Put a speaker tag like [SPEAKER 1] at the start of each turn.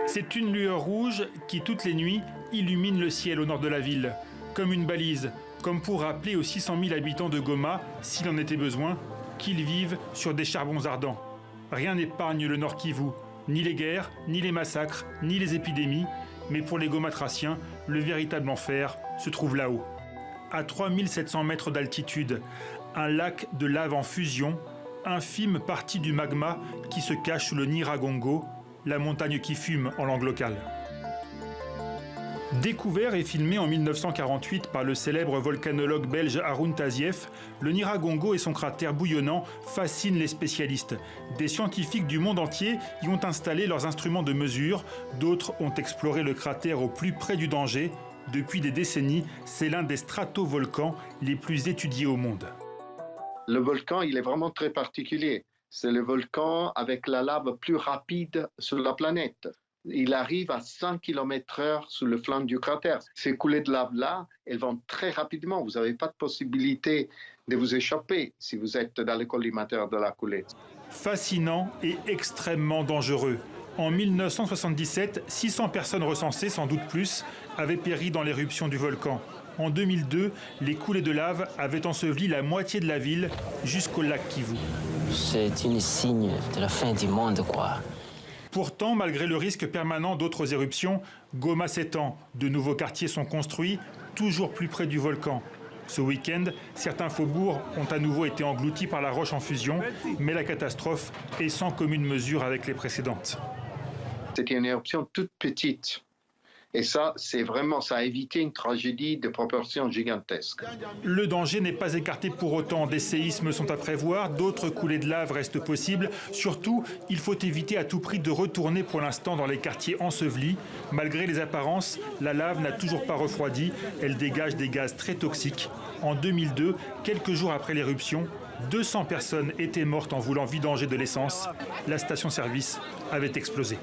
[SPEAKER 1] C'est une lueur rouge qui, toutes les nuits, illumine le ciel au nord de la ville. Comme une balise, comme pour rappeler aux 600 000 habitants de Goma, s'il en était besoin, qu'ils vivent sur des charbons ardents. Rien n'épargne le Nord Kivu, ni les guerres, ni les massacres, ni les épidémies. Mais pour les Gomatraciens, le véritable enfer se trouve là-haut. À 3700 mètres d'altitude, un lac de lave en fusion, infime partie du magma qui se cache sous le Nyiragongo, la montagne qui fume en langue locale. Découvert et filmé en 1948 par le célèbre volcanologue belge Haroun Tazieff, le Nyiragongo et son cratère bouillonnant fascinent les spécialistes. Des scientifiques du monde entier y ont installé leurs instruments de mesure, d'autres ont exploré le cratère au plus près du danger. Depuis des décennies, c'est l'un des stratovolcans les plus étudiés au monde.
[SPEAKER 2] Le volcan, il est vraiment très particulier. C'est le volcan avec la lave plus rapide sur la planète. Il arrive à 100 km/h sur le flanc du cratère. Ces coulées de lave-là, elles vont très rapidement. Vous n'avez pas de possibilité de vous échapper si vous êtes dans le collimateur de la coulée.
[SPEAKER 1] Fascinant et extrêmement dangereux. En 1977, 600 personnes recensées, sans doute plus, avaient péri dans l'éruption du volcan. En 2002, les coulées de lave avaient enseveli la moitié de la ville jusqu'au lac Kivu.
[SPEAKER 3] C'est un signe de la fin du monde, quoi.
[SPEAKER 1] Pourtant, malgré le risque permanent d'autres éruptions, Goma s'étend. De nouveaux quartiers sont construits, toujours plus près du volcan. Ce week-end, certains faubourgs ont à nouveau été engloutis par la roche en fusion, mais la catastrophe est sans commune mesure avec les précédentes.
[SPEAKER 2] C'était une éruption toute petite. Et ça a évité une tragédie de proportions gigantesques.
[SPEAKER 1] Le danger n'est pas écarté pour autant. Des séismes sont à prévoir, d'autres coulées de lave restent possibles. Surtout, il faut éviter à tout prix de retourner pour l'instant dans les quartiers ensevelis. Malgré les apparences, la lave n'a toujours pas refroidi. Elle dégage des gaz très toxiques. En 2002, quelques jours après l'éruption, 200 personnes étaient mortes en voulant vidanger de l'essence. La station-service avait explosé.